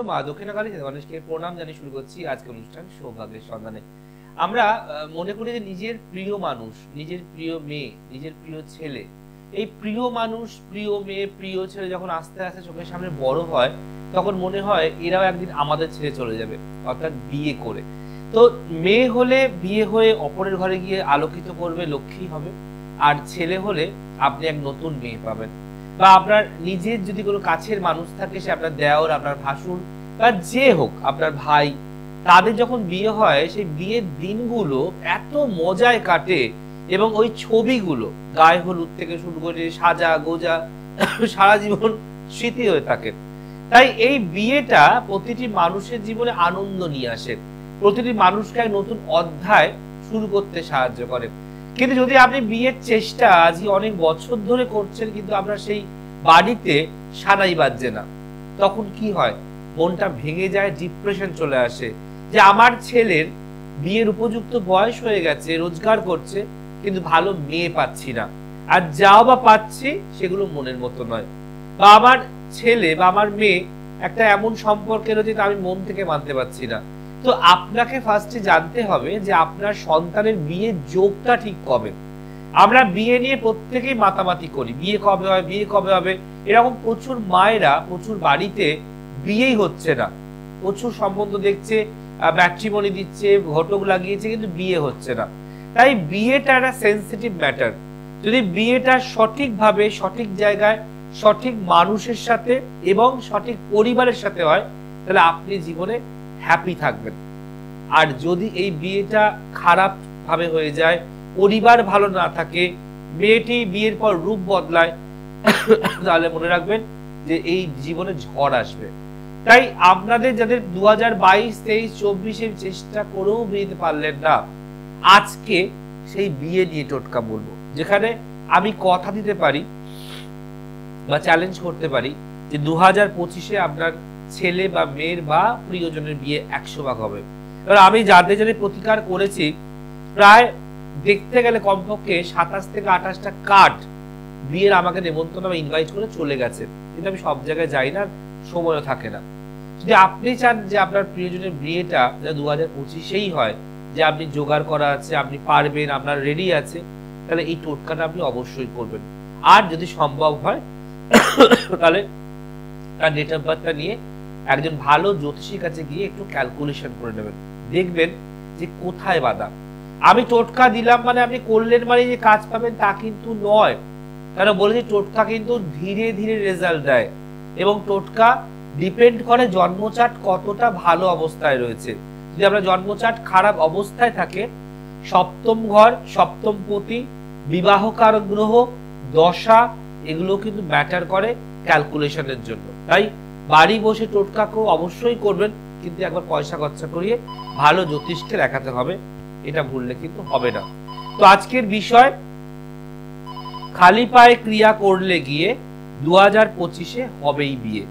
মা দক্ষিণাকালী মানুষকে প্রণাম জানিয়ে শুরু করছি আজকের অনুষ্ঠান সৌভাগ্যের সন্ধানে। আমরা মনে করি যে নিজের প্রিয় মানুষ, নিজের প্রিয় মেয়ে, নিজের প্রিয় ছেলে, এই প্রিয় মানুষ, প্রিয় মেয়ে, প্রিয় ছেলে যখন আস্তে আস্তে চোখের সামনে বড় হয়, তখন মনে হয় এরাও একদিন আমাদের ছেড়ে চলে যাবে, অর্থাৎ বিয়ে করে। তো মেয়ে হলে বিয়ে হয়ে অপরের ঘরে গিয়ে আলোকিত করবে, লক্ষ্মী হবে। আর ছেলে হলে আপনি এক নতুন মেয়ে পাবেন। বা আপনার নিজের যদি কোনো কাছের মানুষ থাকে, সে আপনার দেওর, আপনার ভাসুর বা যে হোক, আপনার ভাই, তাদের যখন বিয়ে হয় সেই বিয়ের দিনগুলো এত মজায় কাটে এবং ওই ছবিগুলো গায়ে হলুদ থেকে শুরু করে সাজা গোজা সারা জীবন স্মৃতি হয়ে থাকে। তাই এই বিয়েটা প্রতিটি মানুষের জীবনে আনন্দ নিয়ে আসে, প্রতিটি মানুষকে এক নতুন অধ্যায় শুরু করতে সাহায্য করে। কিন্তু যদি আপনি বিয়ের চেষ্টা আজকে অনেক বছর ধরে করছেন কিন্তু আপনার সেই বাড়িতে সানাই বাজছে না, তখন কি হয়? মনটা ভেঙে যায়, ডিপ্রেশন চলে আসে যে আমার ছেলের বিয়ের উপযুক্ত বয়স হয়ে গেছে, রোজগার করছে, কিন্তু ভালো মেয়ে পাচ্ছি না, আর যাও বা পাচ্ছি সেগুলো মনের মতো নয়। বা আমার ছেলে বা আমার মেয়ে একটা এমন সম্পর্কে রয়েছে আমি মন থেকে মানতে পারছি না। তো আপনাকে ফার্স্টে জানতে হবে যে আপনার সন্তানের বিয়ের যোগটা ঠিক কবে। আমরা বিয়ে নিয়ে প্রত্যেকেই মাতামাতি করি, বিয়ে কবে হবে, বিয়ে কবে হবে। এরকম প্রচুর মায়েরা প্রচুর বাড়িতে বিয়েই হচ্ছে না, প্রচুর সম্বন্ধ দেখছে, ম্যাট্রিমনি দিচ্ছে, ঘটক লাগিয়েছে, কিন্তু বিয়ে হচ্ছে না। তাই বিয়েটা একটা সেন্সিটিভ ম্যাটার। যদি বিয়েটা সঠিকভাবে, সঠিক জায়গায়, সঠিক মানুষের সাথে এবং সঠিক পরিবারের সাথে হয়, তাহলে আপনি জীবনে হ্যাপি থাকবেন। আর যদি এই বিয়েটা খারাপ ভাবে হয়ে যায়, পরিবার ভালো না থাকে, মেয়েটি বিয়ের পর রূপ বদলায়, তাহলে মনে রাখবেন যে এই জীবনে ঝড় আসবে। তাই আপনাদের যাদের 2022, 23, 24 চেষ্টা করেও বিয়েতে পারলেন না, আজকে সেই বিয়ে নিয়ে টোটকা বলবো, যেখানে আমি কথা দিতে পারি বা চ্যালেঞ্জ করতে পারি যে 2025 আপনার ছেলে বা মেয়ের বা প্রিয়জনের বিয়ে 100 ভাগ হবে। এবার আমি যাদের যাদের প্রতিকার করেছি, প্রায় দেখতে গেলে কমপক্ষে 27 থেকে 28টা কার্ড বিয়ের আমাকে নেমন্তন্ন বা ইনভাইট করে চলে গেছে, কিন্তু আমি সব জায়গায় যাই না, সময়ও থাকে না। যদি আপনি চান যে আপনার প্রিয়জনের বিয়েটা 2025 হয়, যে আপনি জোগাড় করা আছে, আপনি পারবেন, আপনার রেডি আছে, তাহলে এই টোটকাটা আপনি অবশ্যই করবেন। আর যদি সম্ভব হয় তাহলে তার ডেট অফ বার্থটা নিয়ে একজন ভালো জ্যোতিষীর কাছে গিয়ে একটু ক্যালকুলেশন করে নেবেন, দেখবেন যে কোথায় বাধা। আমি টোটকা দিলাম মানে আপনি করলেন মানে যে কাজ পাবেন তা কিন্তু নয়। কারণ বলেছি টোটকা কিন্তু ধীরে ধীরে রেজাল্ট দেয়, এবং টোটকা ডিপেন্ড করে জন্মচাট কতটা ভালো অবস্থায় রয়েছে। যদি আপনার জন্মচাট খারাপ অবস্থায় থাকে, সপ্তম ঘর, সপ্তম পতি, বিবাহকারক গ্রহ, দশা, এগুলো কিন্তু ম্যাটার করে ক্যালকুলেশনের জন্য। তাই বাড়ি বসে টোটকাকেও অবশ্যই করবেন, কিন্তু একবার পয়সা খরচা করিয়ে ভালো জ্যোতিষকে দেখাতে হবে, এটা ভুললে কিন্তু হবে না। তো আজকের বিষয়, খালি পায়ে ক্রিয়া করলে গিয়ে 2025 হবেই বিয়ে।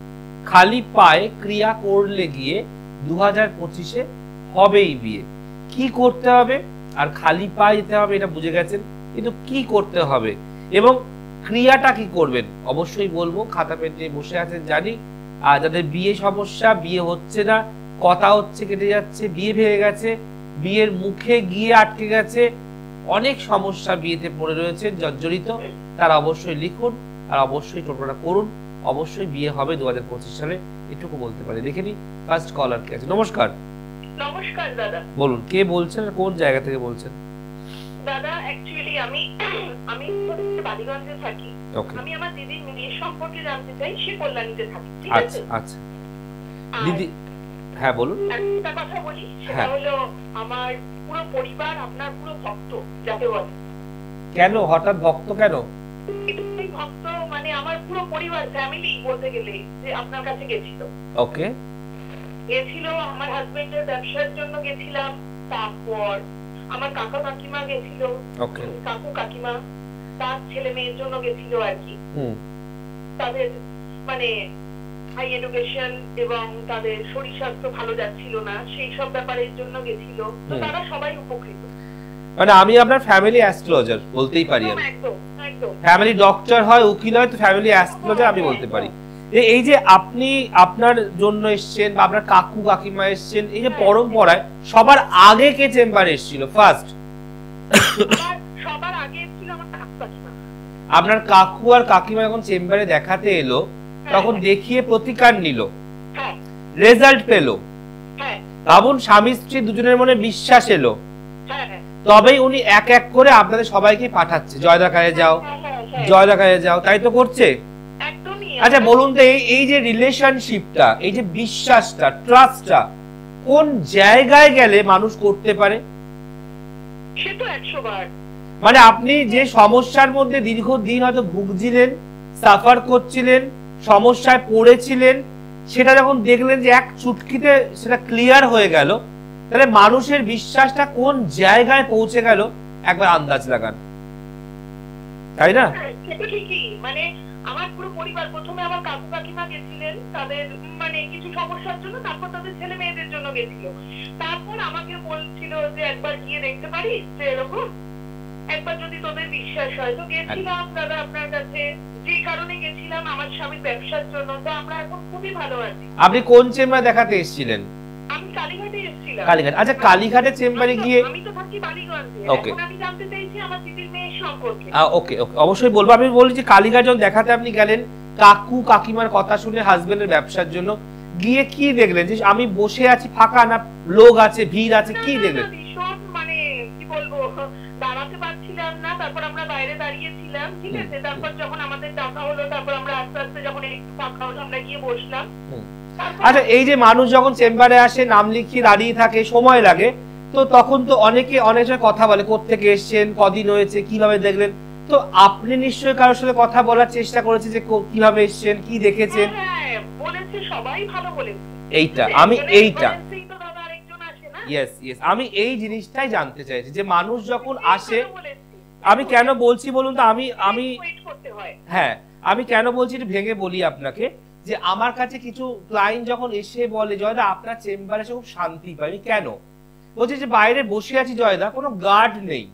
খালি পায়ে ক্রিয়া করলে গিয়ে 2025 হবেই বিয়ে। কি করতে হবে? আর খালি পায়ে যেতে হবে এটা বুঝে গেছেন, কিন্তু কি করতে হবে এবং ক্রিয়াটা কি করবেন অবশ্যই বলবো। খাতা পেন নিয়ে বসে আছেন জানি, আর যাদের বিয়ে সমস্যা, বিয়ে হচ্ছে না, কথা হচ্ছে কেটে যাচ্ছে, বিয়ে ভেঙে গেছে, বিয়ের মুখে গিয়ে আটকে গেছে, অনেক সমস্যা বিয়েতে পড়ে রয়েছে জর্জরিত, তারা অবশ্যই লিখুন আর অবশ্যই টোটকাটা করুন। অবশ্যই বিয়ে হবে 2025 সালে, এটুকু বলতে পারি। দেখে নি ফার্স্ট কলার কে আছে। নমস্কার। নমস্কার দাদা। বলুন কে বলছেন আর কোন জায়গা থেকে বলছেন? দাদা অ্যাকচুয়ালি আমি বালিগঞ্জে থাকি। আমি আমার দিদির মেয়ের সম্পর্কে জানতে চাই, সে কল্যাণীতে থাকে। ঠিক আছে? আচ্ছা আচ্ছা দিদি, হ্যাঁ বলুন। একটা কথা বলি, সেটা হলো আমার পুরো পরিবার আপনার পুরো ভক্ত যাকে বলে। কেন হঠাৎ ভক্ত কেন? ভক্ত মানে আমার পুরো পরিবার, ফ্যামিলি বলতে গেলে, যে আপনার কাছে গেছিল। ওকে, গেছিল আমার হাজবেন্ডের ব্যবসার জন্য গেছিলাম, তারপর আমার কাকা কাকিমা গেছিল, কাকু কাকিমা তার ছেলে মেয়ের জন্য গেছিল আর কি। তাদের মানে হাই এডুকেশন এবং তাদের শরীর স্বাস্থ্য ভালো যাচ্ছিল না, সেই সব ব্যাপারের জন্য গেছিল। তো তারা সবাই উপকৃত। মানে আমি আপনার ফ্যামিলি অ্যাস্ট্রোলজার বলতেই পারি। আমি একদম একদম ফ্যামিলি ডক্টর হয়, উকিল হয়, তো ফ্যামিলি অ্যাস্ট্রোলজার আমি বলতে পারি। এই যে আপনি আপনার জন্য এসেছেন বা আপনার কাকু কাকিমা এসেছেন, এই যে পরম্পরায় সবার আগে কে চেম্বারে এসেছিল ফার্স্ট? সবার আগে ছিল আমার কাকু কাকিমা। আপনার কাকু আর কাকিমা যখন চেম্বারে দেখাতে এলো তখন দেখিয়ে প্রতিকার নিল, রেজাল্ট পেলো, ভাবুন স্বামী স্ত্রী দুজনের মনে বিশ্বাস এলো, তবেই উনি এক এক করে আপনাদের সবাইকে পাঠাচ্ছে জয়দাকারে যাও জয়দাকারে যাও, তাই তো করছে? আচ্ছা বলুন তো এই যে রিলেশনশিপটা, এই যে বিশ্বাসটা, ট্রাস্টটা কোন জায়গায় গেলে মানুষ করতে পারে? সে তো 100 বার। মানে আপনি যে সমস্যার মধ্যে দীর্ঘদিন হয়তো ভুগছিলেন, সাফার করছিলেন, সমস্যায় পড়েছিলেন, সেটা যখন দেখলেন যে এক চুটকিতে সেটা ক্লিয়ার হয়ে গেল, তাহলে মানুষের বিশ্বাসটা কোন জায়গায় পৌঁছে গেল একবার আন্দাজ লাগান, তাই না? সেটা ঠিকই। মানে আমার পুরো পরিবার, প্রথমে আমার কাকু কাকিমা গেছিলেন তাদের মানে কিছু সমস্যার জন্য, তারপর তাদের ছেলে মেয়েদের জন্য গেছিল, তারপর আমাকে বলছিল যে একবার গিয়ে দেখতে পারিস যে এরকম, একবার যদি তোদের বিশ্বাস হয়। তো গেছিলাম দাদা আপনার কাছে, যে কারণে গেছিলাম আমার স্বামীর ব্যবসার জন্য। তো আমরা এখন খুবই ভালো আছি। আপনি কোন চেম্বারে দেখাতে এসেছিলেন? আমি কালীঘাটে এসেছিলাম। কালীঘাট। আচ্ছা কালীঘাটের চেম্বারে গিয়ে, আমি তো থাকি বালিগঞ্জে, এখন আমি জানতে চাইছি আমার দিদির মেয়ের সম্পর্কে। ওকে ওকে, অবশ্যই বলবো। আমি বলি যে কালীঘাট যখন দেখাতে আপনি গেলেন কাকু কাকিমার কথা শুনে হাজবেন্ডের ব্যবসার জন্য, গিয়ে কি দেখলেন? যে আমি বসে আছি ফাঁকা, না লোক আছে, ভিড় আছে, কি দেখলেন? ভীষণ মানে কি বলবো, দাঁড়াতে পারছিলাম না, তারপর আমরা বাইরে দাঁড়িয়েছিলাম, ঠিক আছে। তারপর যখন আমাদের ডাকা হলো, তারপর আমরা আস্তে আস্তে যখন একটু ফাঁকা হলো আমরা গিয়ে বসলাম। আচ্ছা এই যে মানুষ যখন চেম্বারে আসে নাম লিখিয়ে দাঁড়িয়ে থাকে, সময় লাগে, তো তখন তো অনেকে অনেক কথা বলে, কোত্থেকে এসেছেন, কদিন হয়েছে, কিভাবে দেখলেন। তো আপনি নিশ্চয়ই কারোর সাথে কথা বলার চেষ্টা করেছে যে কিভাবে এসেছেন, কি দেখেছেন? হ্যাঁ বলেছে, সবাই ভালো বলেছে। এইটা আমি এইটা ইয়েস ইয়েস, আমি এই জিনিসটাই জানতে চাইছি যে মানুষ যখন আসে, আমি কেন বলছি বলুন তো, আমি হ্যাঁ আমি কেন বলছি এটা ভেঙে বলি আপনাকে, যে আমার কাছে কিছু ক্লায়েন্ট যখন এসে বলে জয়দা আপনার চেম্বারে এসে খুব শান্তি পাই। কেন বলছে? যে বাইরে বসে আছি জয়দা, কোনো গার্ড নেই।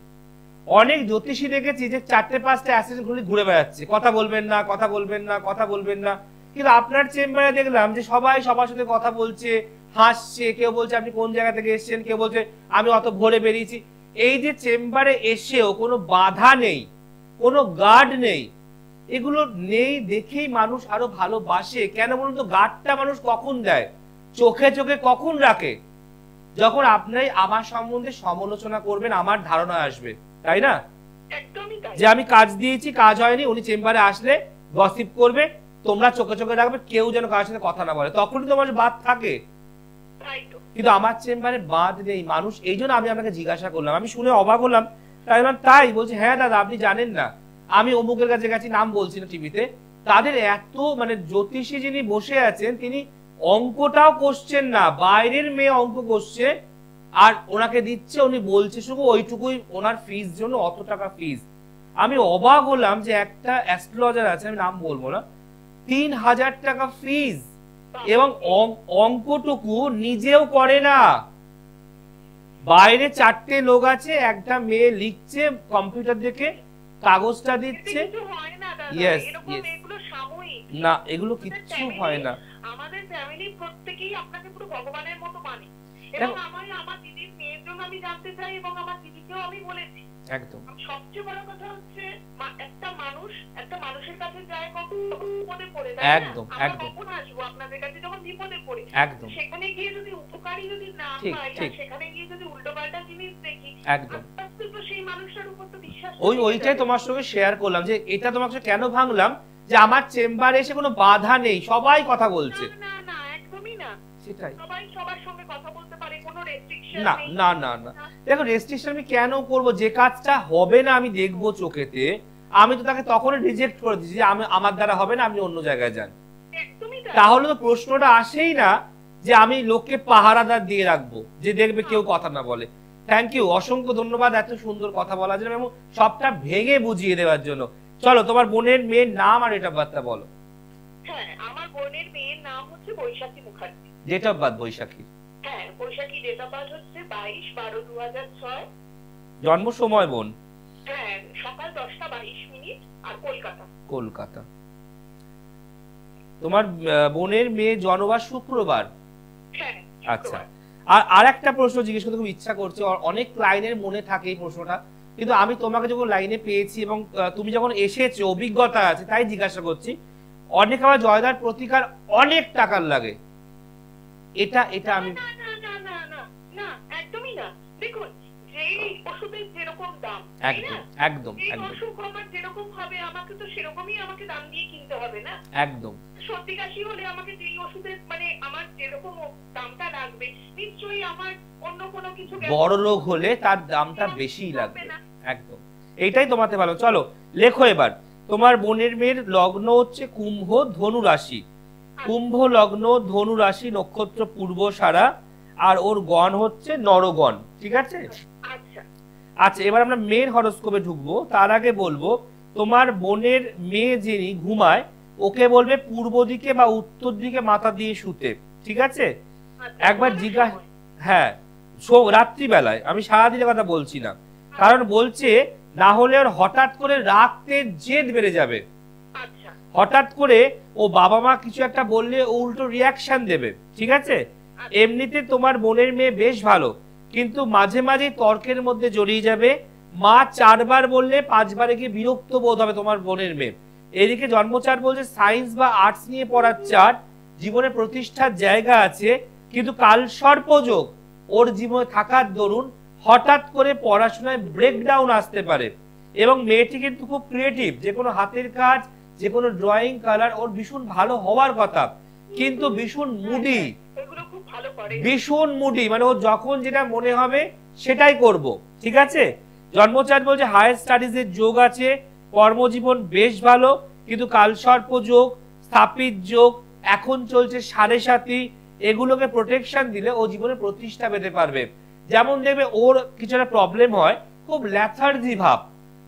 অনেক জ্যোতিষী দেখেছি যে 4-5টা অ্যাসিস্ট্যান্ট ঘুরে বেড়াচ্ছে, কথা বলবেন না, কথা বলবেন না, কথা বলবেন না। কিন্তু আপনার চেম্বারে দেখলাম যে সবাই সবার সাথে কথা বলছে, হাসছে, কেউ বলছে আপনি কোন জায়গা থেকে এসেছেন, কেউ বলছে আমি অত ভোরে বেরিয়েছি। এই যে চেম্বারে এসেও কোনো বাধা নেই, কোনো গার্ড নেই, এগুলো নেই দেখেই মানুষ আরো ভালোবাসে। কেন বলুন তো? গার্ডটা মানুষ কখন দেয়? চোখে চোখে কখন রাখে? যখন আপনি আমার সম্বন্ধে সমালোচনা করবেন, আমার ধারণা আসবে, তাই না? যে আমি কাজ দিয়েছি, কাজ হয়নি, উনি চেম্বারে আসলে গসিপ করবে, তোমরা চোখে চোখে রাখবে, কেউ যেন কারোর সাথে কথা না বলে, তখনই তোমার বাদ থাকে। কিন্তু আমার চেম্বারে বাদ নেই মানুষ। এই জন্য আমি আপনাকে জিজ্ঞাসা করলাম, আমি শুনে অবাক হলাম। তাই বলছে হ্যাঁ দাদা আপনি জানেন না, আমি অমুকের কাছে গেছি, নাম বলছি না টিভিতে, তাদের এত মানে জ্যোতিষী যিনি বসে আছেন তিনি অঙ্কটাও কষছেন না, বাইরের মেয়ে অঙ্ক কষছে, আর ওনাকে দিচ্ছে, উনি বলছে শুধু ওইটুকুই ওনার ফিস জন্য অত টাকা ফিস। আমি অবাক হলাম যে একটা অ্যাস্ট্রোলজার আছে, আমি নাম বলবো না, 3000 টাকা ফিস, এবং অঙ্কটুকু নিজেও করে না। বাইরে 4টে লোক আছে, একটা মেয়ে লিখছে কম্পিউটার দেখে, কাগজটা দিচ্ছে। ইয়েস ইয়েস, না এগুলো কিচ্ছু হয় না। আমাদের ফ্যামিলি প্রত্যেকেই আপনাকে পুরো ভগবানের মতো মানে, এবং আমার দিদির মেয়ের জন্য আমি জানতে চাই, এবং আমার দিদিকেও আমি বলেছি। একদম। সবচেয়ে বড় কথা হচ্ছে একটা মানুষের কাছে যায় কখন বিপদে পড়ে, একদম একদম, কখন আসবো আপনাদের কাছে যখন বিপদে পড়ে, একদম। সেখানে গিয়ে যদি উপকারী যদি না পাই, আর সেখানে গিয়ে যদি উল্টোপাল্টা জিনিস দেখি, একদম, তো সেই মানুষটার উপর তো বিশ্বাস। ওইটাই তোমার সঙ্গে শেয়ার করলাম, যে এটা তোমার সঙ্গে কেন ভাঙলাম, যে আমার চেম্বারে এসে কোনো বাধা নেই, সবাই কথা বলছে। না না একদমই না, সেটাই, সবাই সবার সঙ্গে কথা বলতে পারে, কোনো রেস্ট্রিকশন না নেই। না না না, দেখো রেস্ট্রিকশন আমি কেন করব? যে কাজটা হবে না আমি দেখবো চোখেতে, আমি তো তাকে তখনই রিজেক্ট করে দিচ্ছি যে আমার দ্বারা হবে না, আপনি অন্য জায়গায় যান। তাহলে তো প্রশ্নটা আসেই না যে আমি লোককে পাহারাদার দিয়ে রাখবো যে দেখবে কেউ কথা না বলে। থ্যাংক ইউ, অসংখ্য ধন্যবাদ এত সুন্দর কথা বলার জন্য এবং সবটা ভেঙে বুঝিয়ে দেওয়ার জন্য। চলো তোমার বোনের মেয়ের নাম আর ডেট অফ বার্থটা বলো। হ্যাঁ, আমার বোনের মেয়ের নাম হচ্ছে বৈশাখী মুখার্জি। ডেট অফ বার্থ বৈশাখী? হ্যাঁ, বৈশাখী ডেট অফ বার্থ হচ্ছে 22/12/2006। জন্ম সময় বোন? হ্যাঁ, সকাল 10টা 22 মিনিট, আর কলকাতা। কলকাতা। তোমার বোনের মেয়ে জন্মবার শুক্রবার। হ্যাঁ। আচ্ছা, আর একটা প্রশ্ন জিজ্ঞেস করতে খুব ইচ্ছা করছে, অনেক ক্লায়েন্টের মনে থাকে এই প্রশ্নটা, কিন্তু আমি তোমাকে যখন লাইনে পেয়েছি এবং তুমি যখন এসেছো অভিজ্ঞতা আছে তাই জিজ্ঞাসা করছি। অনেক আবার জয়দার প্রতিকার অনেক টাকার লাগে, এটা আমি না একদমই না। দেখুন যেই ওষুধের যেরকম দাম, একদম একদম একদম অসুখ আমার যেরকম হবে আমাকে তো সেরকমই আমাকে দাম দিয়ে কিনতে হবে না। একদম। সর্দি কাশি হলে আমাকে যেই ওষুধের মানে আমার যেরকম দামটা লাগবে, নিশ্চয়ই আমার অন্য কোনো কিছু বড় রোগ হলে তার দামটা বেশিই লাগবে। একদম, এইটাই তোমাতে ভালো। চলো লেখো এবার। তোমার বোনের মেয়ের লগ্ন হচ্ছে কুম্ভ ধনু রাশি, কুম্ভ লগ্ন ধনু রাশি, নক্ষত্র পূর্বসারা, আর ওর গণ হচ্ছে নরগণ, ঠিক আছে? আচ্ছা, এবার আমরা মেয়ের হরোস্কোপে ঢুকবো। তার আগে বলবো তোমার বোনের মেয়ে যিনি ঘুমায় ওকে বলবে পূর্ব দিকে বা উত্তর দিকে মাথা দিয়ে শুতে, ঠিক আছে? একবার জিজ্ঞাসা, হ্যাঁ রাত্রিবেলায়, আমি সারাদিনের কথা বলছি না, কারণ বলছে না হলে ওর হঠাৎ করে রাতে জেদ বেড়ে যাবে। হঠাৎ করে ও বাবা মা কিছু একটা বললে ও উল্টো রিয়াকশন দেবে, ঠিক আছে? এমনিতে তোমার বোনের মেয়ে বেশ ভালো, কিন্তু মাঝে মাঝে তর্কের মধ্যে জড়িয়ে যাবে। মা 4 বার বললে 5 বারে গিয়ে বিরক্ত বোধ হবে তোমার বোনের মেয়ে। এদিকে জন্মচার বলছে সায়েন্স বা আর্টস নিয়ে পড়ার চার, জীবনে প্রতিষ্ঠার জায়গা আছে, কিন্তু কালসর্পযোগ ওর জীবনে থাকার দরুন হঠাৎ করে পড়াশোনায় ব্রেকডাউন আসতে পারে। এবং মেয়েটি কিন্তু খুব ক্রিয়েটিভ, যে কোনো হাতের কাজ, যে কোনো ড্রয়িং, কালার ওর ভীষণ ভালো হওয়ার কথা, কিন্তু ভীষণ মুডি, ভীষণ মুডি, মানে ও যখন যেটা মনে হবে সেটাই করব, ঠিক আছে? জন্মচার বলছে হায়ার স্টাডিজের যোগ আছে, কর্মজীবন বেশ ভালো, কিন্তু কালসর্প যোগ, স্থাপিত যোগ এখন চলছে 7.5, এগুলোকে প্রোটেকশন দিলে ও জীবনে প্রতিষ্ঠা পেতে পারবে। যেমন দেখবে ওর কিছু একটা প্রবলেম হয়, খুব ল্যাথার্জি ভাব,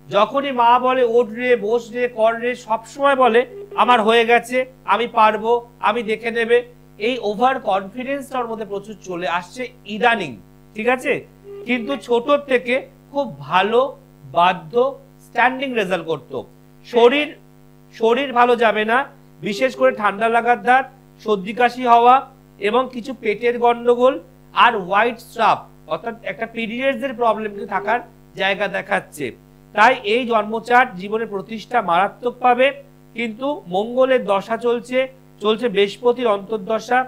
যখনই মা বলে ওঠ রে, বস রে, কর রে, সবসময় বলে আমার হয়ে গেছে, আমি পারবো, আমি দেখে নেবে। এই ওভার কনফিডেন্সটা ওর মধ্যে প্রচুর চলে আসছে ইদানিং, ঠিক আছে? কিন্তু ছোট থেকে খুব ভালো বাধ্য স্ট্যান্ডিং রেজাল্ট করতো। শরীর ভালো যাবে না, বিশেষ করে ঠান্ডা লাগার ধার, সর্দি কাশি হওয়া এবং কিছু পেটের গন্ডগোল আর হোয়াইট স্ট্রাপ, অর্থাৎ একটা পিরিয়ডসের প্রবলেম থাকার জায়গা দেখাচ্ছে। তাই এই জন্মচার জীবনে প্রতিষ্ঠা মারাত্মক পাবে, কিন্তু মঙ্গলের দশা চলছে বৃহস্পতির অন্তর্দশা,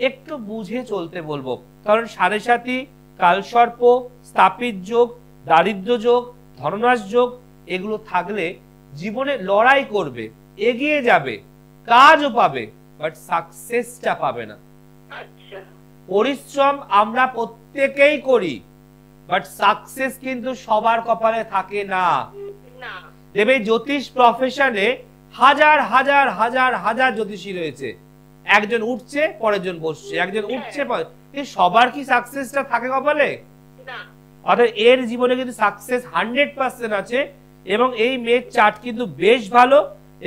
একটু বুঝে চলতে বলবো, কারণ 7.5, কালসর্প, স্থাপিত যোগ, দারিদ্র যোগ, ধননাশ যোগ এগুলো থাকলে জীবনে লড়াই করবে, এগিয়ে যাবে, কাজও পাবে, বাট সাকসেসটা পাবে না। পরিশ্রম আমরা প্রত্যেকেই করি, বাট সাকসেস কিন্তু সবার কপালে থাকে না। দেবে জ্যোতিষ প্রফেশনে হাজার হাজার হাজার হাজার জ্যোতিষী রয়েছে, একজন উঠছে পরের জন বসছে, একজন উঠছে সবার কি সাকসেসটা থাকে কপালে? অর্থাৎ এর জীবনে কিন্তু সাকসেস 100% আছে। এবং এই মেয়ের চার্ট কিন্তু বেশ ভালো,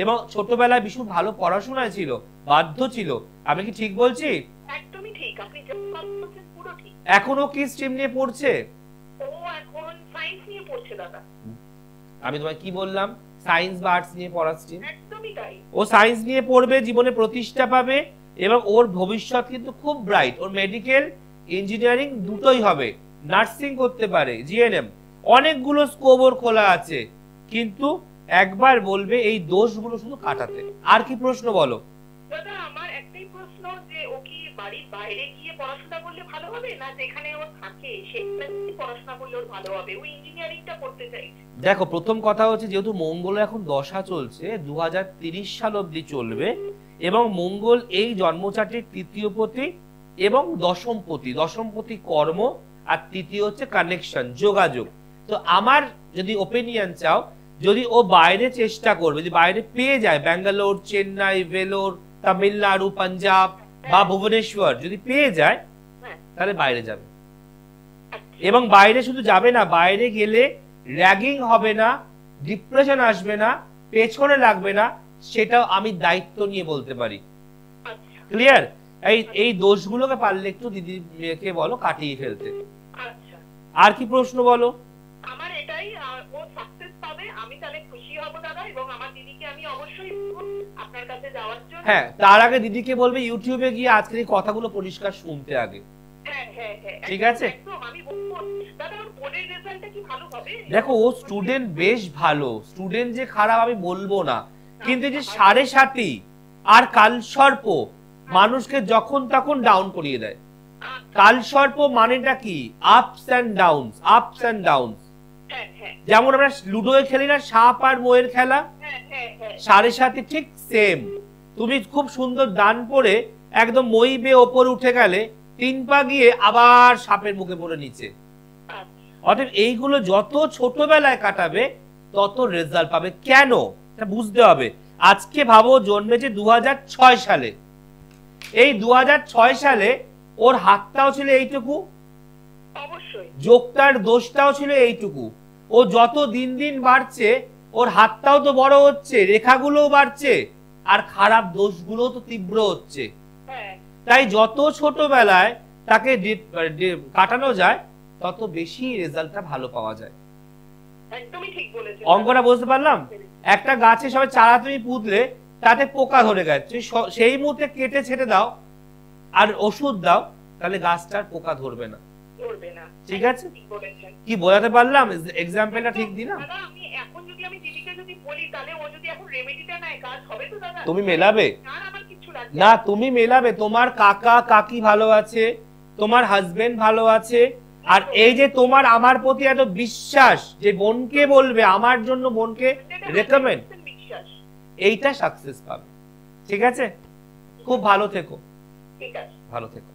এবং ছোটবেলায় ভীষণ ভালো পড়াশোনায় ছিল, বাধ্য ছিল। আমি কি ঠিক বলছি? একদমই ঠিক, আপনি যা বলছেন পুরো ঠিক। এখনো কি স্ট্রিম নিয়ে পড়ছে? ও এখন সায়েন্স নিয়ে পড়ছে দাদা। আমি তোমায় কি বললাম? সায়েন্স বা আর্টস নিয়ে পড়ার স্ট্রিম। একদমই তাই। ও সায়েন্স নিয়ে পড়বে, জীবনে প্রতিষ্ঠা পাবে, এবং ওর ভবিষ্যৎ কিন্তু খুব ব্রাইট। ওর মেডিকেল, ইঞ্জিনিয়ারিং দুটোই হবে, নার্সিং করতে পারে, জিএনএম, অনেকগুলো স্কোপ ওর খোলা আছে। কিন্তু একবার বলবে এই দোষগুলো শুধু কাটাতে। আর কি প্রশ্ন বলো? দাদা আমার একটাই প্রশ্ন, যে ও কি বাড়ির বাইরে গিয়ে পড়াশোনা করলে ভালো হবে, না যেখানে ও থাকে সেখানে পড়াশোনা করলে ওর ভালো হবে? ও ইঞ্জিনিয়ারিংটা করতে চাইছে। দেখো, প্রথম কথা হচ্ছে যেহেতু মঙ্গল এখন দশা চলছে, 2030 সাল অবধি চলবে, এবং মঙ্গল এই জন্মচার্টের তৃতীয় পতি এবং দশম পতি কর্ম, আর তৃতীয় হচ্ছে কানেকশন, যোগাযোগ। তো আমার যদি ওপিনিয়ন চাও, যদি ও বাইরে চেষ্টা করবে, যদি বাইরে পেয়ে যায়, ব্যাঙ্গালোর, চেন্নাই, ভেলোর, তামিলনাড়ু, পাঞ্জাব বা ভুবনেশ্বর যদি পেয়ে যায়, তাহলে বাইরে যাবে। এবং বাইরে শুধু যাবে না, বাইরে গেলে র্যাগিং হবে না, ডিপ্রেশন আসবে না, পেছনে লাগবে না, সেটাও আমি দায়িত্ব নিয়ে বলতে পারি। ক্লিয়ার? এই দোষগুলোকে পারলে একটু দিদি মেয়েকে বলো কাটিয়ে ফেলতে। আর কি প্রশ্ন বলো? আমার এটাই, ও সাকসেস পাবে, আমি তাহলে খুশি হব দাদা, এবং আমার দিদিকে আমি অবশ্যই আপনার কাছে যাওয়ার জন্য। হ্যাঁ, তার আগে দিদিকে বলবে ইউটিউবে গিয়ে আজকের এই কথাগুলো পরিষ্কার শুনতে আগে। ঠিক আছে, দেখো ও স্টুডেন্ট বেশ ভালো, স্টুডেন্ট যে খারাপ আমি বলবো না, কিন্তু যে 7.5 আর কালসর্প মানুষকে যখন তখন ডাউন করিয়ে দেয়। কালসর্প মানেটা কি? Ups and downs, ups and downs. যেমন আমরা লুডোয় খেলি না সাপ আর ময়ের খেলা, 7.5 ঠিক সেম। তুমি খুব সুন্দর দান পড়ে একদম মই বেয়ে ওপরে উঠে গেলে 3 পা গিয়ে আবার সাপের মুখে পড়ে নিচে। অতএব এইগুলো যত ছোটবেলায় কাটাবে তত রেজাল্ট পাবে। কেন এটা বুঝতে হবে। আজকে ভাবো জন্মেছে 2006 সালে, এই 2006 সালে ওর হাতটাও ছিল এইটুকু, যোগটার দোষটাও ছিল এইটুকু। ও যত দিন দিন বাড়ছে ওর হাতটাও তো বড় হচ্ছে, রেখাগুলোও বাড়ছে, আর খারাপ দোষগুলো তো তীব্র হচ্ছে। তাই যত ছোটবেলায় তাকে কাটানো যায় তত বেশি রেজাল্টটা ভালো পাওয়া যায়। একদমই ঠিক বলেছেন। অঙ্কটা বুঝতে পারলাম? একটা গাছে সবাই চারা তুমি পুঁতলে তাতে পোকা ধরে গেছে, সেই মুহূর্তে কেটে ছেটে দাও আর ওষুধ দাও, তাহলে গাছটার পোকা ধরবে না। ঠিক আছে, কি বোঝাতে পারলাম? এক্সাম্পলটা ঠিক দিলাম? তুমি মেলাবে না, তুমি মেলাবে। তোমার কাকা কাকি ভালো আছে, তোমার হাজবেন্ড ভালো আছে, আর এই যে তোমার আমার প্রতি এত বিশ্বাস যে বোনকে বলবে আমার জন্য, বোনকে রেকমেন্ড, এইটা সাকসেস পাবে। ঠিক আছে, খুব ভালো থেকো, ভালো থেকো।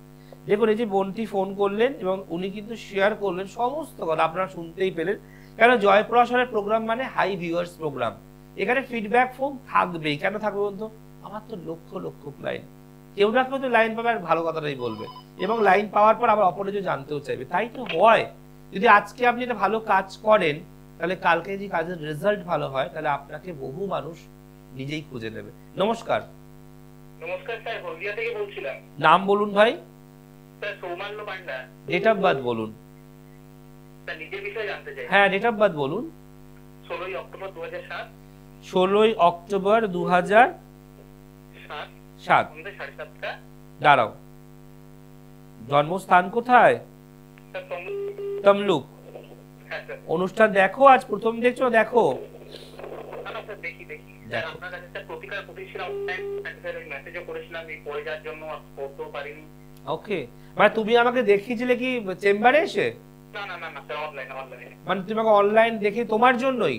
দেখুন এই যে বোনটি ফোন করলেন এবং উনি কিন্তু শেয়ার করলেন সমস্ত কথা, আপনারা শুনতেই পেলেন। কেন জয়প্রকাশের প্রোগ্রাম মানে হাই ভিউয়ার্স প্রোগ্রাম, এখানে ফিডব্যাক ফোন থাকবেই। কেন থাকবে বলতো? আমার তো লক্ষ লক্ষ লাইন, কেউ না কেউ তো লাইন পাবে আর ভালো কথাটাই বলবে, এবং লাইন পাওয়ার পর আবার অপরে জানতেও চাইবে। তাই তো হয়, যদি আজকে আপনি একটা ভালো কাজ করেন তাহলে কালকে যদি কাজের রেজাল্ট ভালো হয় তাহলে আপনাকে বহু মানুষ নিজেই খুঁজে নেবে। নমস্কার। নমস্কার স্যার, হলদিয়া থেকে বলছিলাম। নাম বলুন ভাই। Sir Soumanya Panda. Date of birth বলুন। স্যার নিজের বিষয়ে জানতে চাই। হ্যাঁ, ডেট অফ বার্থ বলুন। 16 অক্টোবর 2007। 16 অক্টোবর 2007। দাঁড়াও, জন্মস্থান কোথায়? তমলুক। অনুষ্ঠান দেখো, আজ প্রথম দেখছো? দেখো, ওকে। মানে তুমি আমাকে দেখিয়েছিলে কি চেম্বারে এসে? মানে তুমি আমাকে অনলাইন দেখে তোমার জন্যই?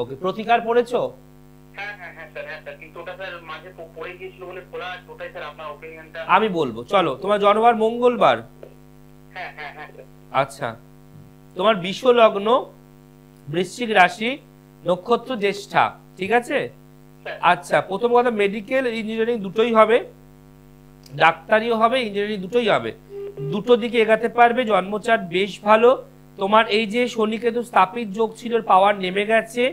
ওকে, প্রতিকার পড়েছো? আমি বলবো, চলো। তোমার জন্মবার মঙ্গলবার? আচ্ছা, তোমার বিষ লগ্ন, বৃশ্চিক রাশি, নক্ষত্র জ্যেষ্ঠা। ঠিক আছে। আচ্ছা, প্রথম কথা মেডিকেল ইঞ্জিনিয়ারিং দুটোই হবে, ডাক্তারিও হবে, ইঞ্জিনিয়ারিং দুটোই হবে, দুটো দিকে এগাতে পারবে। জন্মচার্ট বেশ ভালো। তোমার এই যে শনিকেতু স্থাপিত যোগ ছিল, পাওয়ার নেমে গেছে।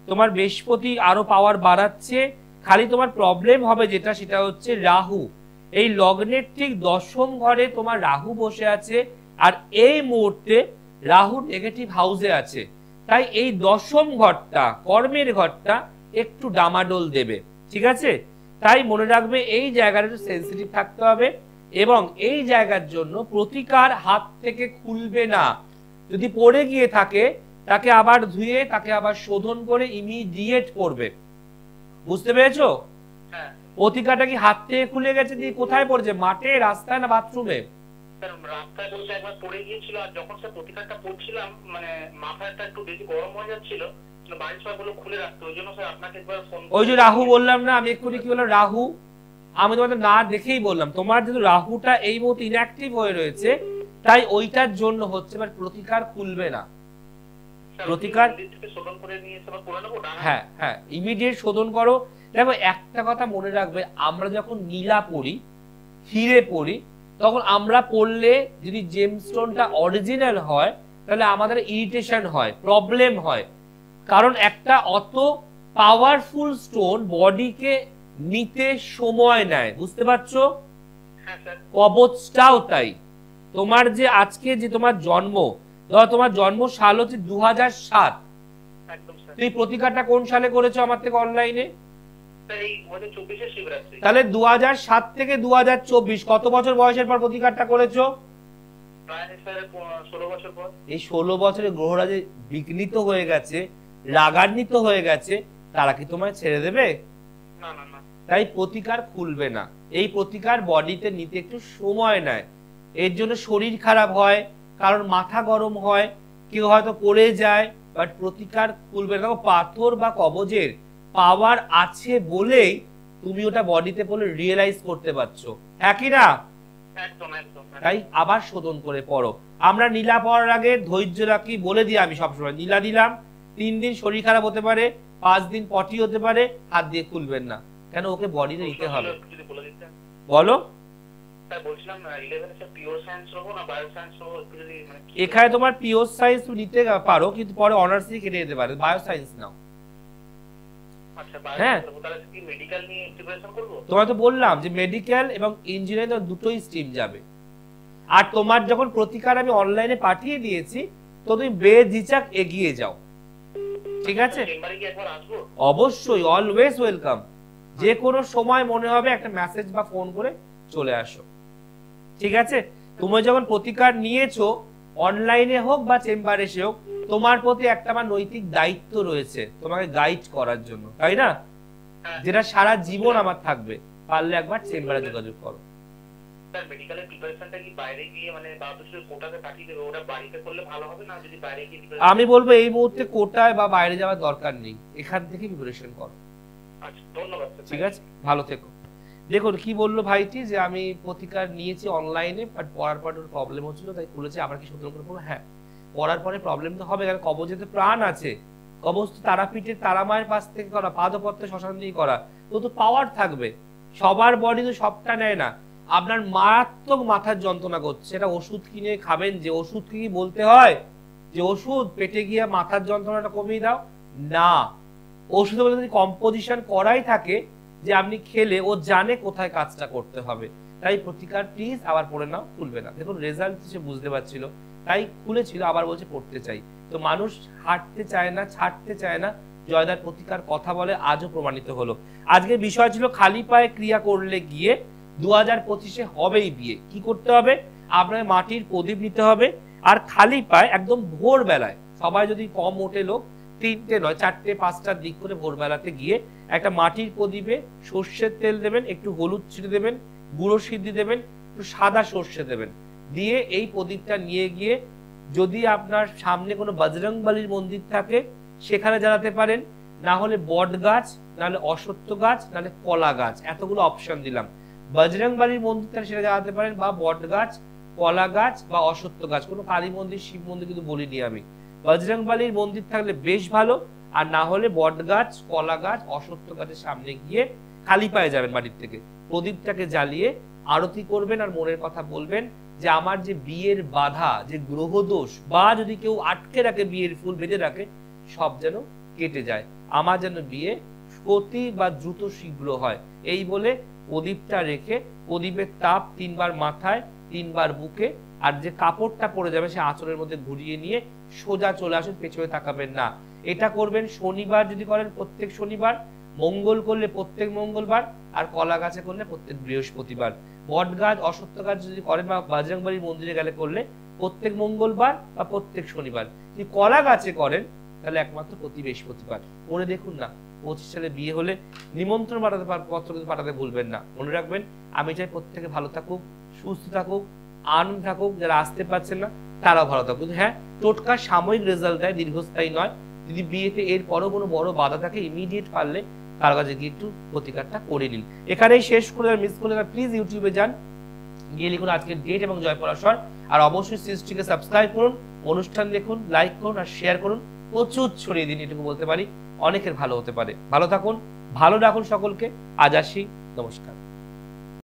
তোমার বৃহস্পতি আরো পাওয়ার বাড়াচ্ছে। খালি তোমার প্রবলেম হবে যেটা, সেটা হচ্ছে রাহু। এই লগ্নের ঠিক 10ম ঘরে তোমার রাহু বসে আছে, আর এই মুহূর্তে রাহু নেগেটিভ হাউসে আছে। তাই এই 10ম ঘরটা, কর্মের ঘরটা একটু ডামাডোল দেবে। ঠিক আছে, তাই মনে রাখবে এই জায়গাটা একটু সেন্সিটিভ থাকতে হবে, এবং এই জায়গার জন্য প্রতিকার হাত থেকে খুলবে না। যদি পড়ে গিয়ে থাকে তাকে আবার ধুয়ে, তাকে আবার শোধন করে ইমিডিয়েট করবে। বুঝতে পেরেছো? প্রতিকারটা কি হাত থেকে খুলে গেছে? দিয়ে কোথায় পড়েছে? মাঠে, রাস্তায়, না বাথরুমে? রাস্তায় বলতে একবার পড়ে গিয়েছিল, আর যখন স্যার প্রতিকারটা পড়ছিলাম মানে মাথাটা একটু বেশি গরম হয়ে যাচ্ছিল, বাড়ির সবগুলো খুলে রাখতো, ওই জন্য স্যার আপনাকে একবার ফোন। ওই যে রাহু বললাম না আমি এক্ষুনি, কি বললাম? রাহু। আমি তোমাদের না দেখেই বললাম, তোমার যেহেতু রাহুটা এই মুহূর্তে ইনঅ্যাক্টিভ হয়ে রয়েছে, তাই ওইটার জন্য হচ্ছে, বাট প্রতিকার খুলবে না। প্রতিকার হ্যাঁ হ্যাঁ ইমিডিয়েট শোধন করো। দেখো একটা কথা মনে রাখবে, আমরা যখন নীলা পড়ি, হিরে পড়ি, তখন আমরা পড়লে যদি জেমস্টোনটা অরিজিনাল হয় তাহলে আমাদের ইরিটেশন হয়, প্রবলেম হয়। কারণ একটা অত পাওয়ারফুল স্টোন বডিকে নিতে সময় নেয়, বুঝতে পারছো? কবচটাও তাই। তোমার যে আজকে যে তোমার জন্ম, তোমার জন্ম সাল হচ্ছে 2007, তুই প্রতিকারটা কোন সালে করেছো আমার থেকে অনলাইনে? তাহলে 2007 থেকে 2024 কত বছর বয়সের পর প্রতিকারটা করেছো? এই 16 বছরে গ্রহরা যে বিঘ্নিত হয়ে গেছে, রাগান্বিত হয়ে গেছে, তারা কি তোমায় ছেড়ে দেবে? তাই প্রতিকার খুলবে না। এই প্রতিকার বডিতে নিতে একটু সময় নেয়, এর জন্য শরীর খারাপ হয়, কারণ মাথা গরম হয়, কেউ হয়তো পড়ে যায়, বাট প্রতিকার খুলবে না। পাথর বা কবজের পাওয়ার আছে বলেই তুমি ওটা বডিতে পড়লে রিয়েলাইজ করতে পারছো, হ্যাঁ কি না? তাই আবার শোধন করে পড়ো। আমরা নীলা পড়ার আগে ধৈর্য রাখি, বলে দিই আমি সবসময়, নীলা দিলাম 3 দিন শরীর খারাপ হতে পারে, 5 দিন পটি হতে পারে, হাত দিয়ে খুলবেন না, কেন ওকে বডিতে নিতে হবে। বলো এখানে তোমার পিওর সায়েন্স নিতে পারো, কিন্তু পরে অনার্স দিয়ে কেটে যেতে পারে, বায়ো সায়েন্স নাও। হ্যাঁ তোমার তো বললাম যে মেডিকেল এবং ইঞ্জিনিয়ারিং দুটোই স্ট্রিম যাবে। আর তোমার যখন প্রতিকার আমি অনলাইনে পাঠিয়ে দিয়েছি, তো তুমি বেঝিঝক এগিয়ে যাও, ঠিক আছে? অবশ্যই, অলওয়েজ ওয়েলকাম। যে কোনো সময় মনে হবে একটা মেসেজ বা ফোন করে চলে আসো, ঠিক আছে? তুমি যখন প্রতিকার নিয়েছো, অনলাইনে হোক বা চেম্বারে এসে হোক, তোমার প্রতি একটা আমার নৈতিক দায়িত্ব রয়েছে তোমাকে গাইড করার জন্য, তাই না? যেটা সারা জীবন আমার থাকবে। পারলে একবার চেম্বারে যোগাযোগ করো। আমি বলবো এই মুহূর্তে কোটায় বা বাইরে যাওয়ার দরকার নেই, এখান থেকে প্রিপারেশন করো। ঠিক আছে, ভালো থেকো। দেখুন কি বললো ভাইটি, যে আমি প্রতিকার নিয়েছি অনলাইনে, বাট পড়ার পর প্রবলেম হচ্ছিল, তাই খুলেছি। আবার কি সতর্ক করে পড়বো? হ্যাঁ, পড়ার পরে প্রবলেম তো হবে, কারণ কবজে তো প্রাণ আছে। কবজ তো তারাপীঠের তারামায়ের পাশ থেকে করা, পাদপত্রে শ্মশান দিয়ে করা, তো পাওয়ার থাকবে। সবার বডি তো সবটা নেয় না। আপনার মারাত্মক মাথার যন্ত্রণা করছে, সেটা ওষুধ কিনে খাবেন, যে ওষুধ কি বলতে হয় যে ওষুধ পেটে গিয়ে মাথার যন্ত্রণাটা কমিয়ে দাও? না, ওষুধে বলে যদি কম্পোজিশন করাই থাকে যে আপনি খেলে ও জানে কোথায় কাজটা করতে হবে। তাই প্রতিকার প্লিজ আবার পড়ে নাও, খুলবে না। দেখুন রেজাল্ট সে বুঝতে পারছিল, তাই খুলেছিল, আবার বলছে পড়তে চাই। তো মানুষ হাঁটতে চায় না, ছাড়তে চায় না, জয়দার প্রতিকার কথা বলে, আজও প্রমাণিত হলো। আজকের বিষয় ছিল খালি পায়ে ক্রিয়া করলে গিয়ে 2025-এ হবেই বিয়ে। কি করতে হবে? আপনার মাটির প্রদীপ নিতে হবে, আর খালি পায়ে একদম ভোর বেলায়, সবাই যদি কম ওঠে লোক, 3টে নয় 4টে 5টার দিক করে ভোরবেলাতে গিয়ে একটা মাটির প্রদীপে সর্ষের তেল দেবেন, একটু হলুদ ছিটে দেবেন, গুঁড়ো সিদ্ধি দেবেন, একটু সাদা সর্ষে দেবেন, দিয়ে এই প্রদীপটা নিয়ে গিয়ে যদি আপনার সামনে কোনো বজরংবলীর মন্দির থাকে সেখানে জ্বালাতে পারেন, না হলে বট গাছ, নাহলে অশ্বত্থ গাছ, নাহলে কলা গাছ, এতগুলো অপশন দিলাম। বজরংবলীর মন্দির থাকে সেটা জ্বালাতে পারেন, বা বট গাছ, কলা গাছ বা অশ্বত্থ গাছ। কোনো কালী মন্দির, শিব মন্দির কিন্তু বলিনি আমি। বজরংবলীর মন্দির থাকলে বেশ ভালো, আর না হলে বট গাছ, কলা গাছ, অশ্বত্থ গাছের সামনে গিয়ে খালি পায়ে যাবেন, মাটির থেকে প্রদীপটাকে জ্বালিয়ে আরতি করবেন, আর মনের কথা বলবেন যে আমার যে বিয়ের বাধা, যে গ্রহদোষ, বা যদি কেউ আটকে রাখে, বিয়ের ফুল বেঁধে রাখে, সব যেন কেটে যায়, আমার যেন বিয়ে অতি বা দ্রুত শীঘ্র হয়। এই বলে প্রদীপটা রেখে প্রদীপের তাপ 3 বার মাথায়, 3 বার বুকে, আর যে কাপড়টা পরে যাবে সে আঁচলের মধ্যে ঘুরিয়ে নিয়ে সোজা চলে আসুন, পেছনে তাকাবেন না। এটা করবেন শনিবার যদি করেন প্রত্যেক শনিবার, মঙ্গল করলে প্রত্যেক মঙ্গলবার, আর কলা গাছে করলে প্রত্যেক বৃহস্পতিবার। বট গাছ, অশ্বত্থ গাছ যদি করেন বা বজরংবলীর মন্দিরে গেলে করলে প্রত্যেক মঙ্গলবার বা প্রত্যেক শনিবার। যদি কলা গাছে করেন তাহলে একমাত্র প্রতি বৃহস্পতিবার। করে দেখুন না, 25 সালে বিয়ে হলে নিমন্ত্রণ পাঠাতে পত্র কিন্তু পাঠাতে ভুলবেন না। মনে রাখবেন, আমি চাই প্রত্যেকে ভালো থাকুক, সুস্থ থাকুক, আনন্দ থাকুক, যারা আসতে পারছেন না তারাও ভালো থাকুক। হ্যাঁ, টোটকা সাময়িক রেজাল্ট দেয়, দীর্ঘস্থায়ী নয়। যদি বিয়েতে এর পরও কোনো বড় বাধা থাকে, ইমিডিয়েট পারলে তার কাছে গিয়ে একটু প্রতিকারটা করে নিন। এখানেই শেষ করে মিস করলে প্লিজ ইউটিউবে যান, গিয়ে লিখুন আজকের ডেট এবং জয়পরাশর, আর অবশ্যই সিরিজটিকে সাবস্ক্রাইব করুন, অনুষ্ঠান দেখুন, লাইক করুন আর শেয়ার করুন, প্রচুর ছড়িয়ে দিন, এটুকু বলতে পারি, অনেকের ভালো হতে পারে। ভালো থাকুন, ভালো রাখুন সকলকে। আজ আসি, নমস্কার।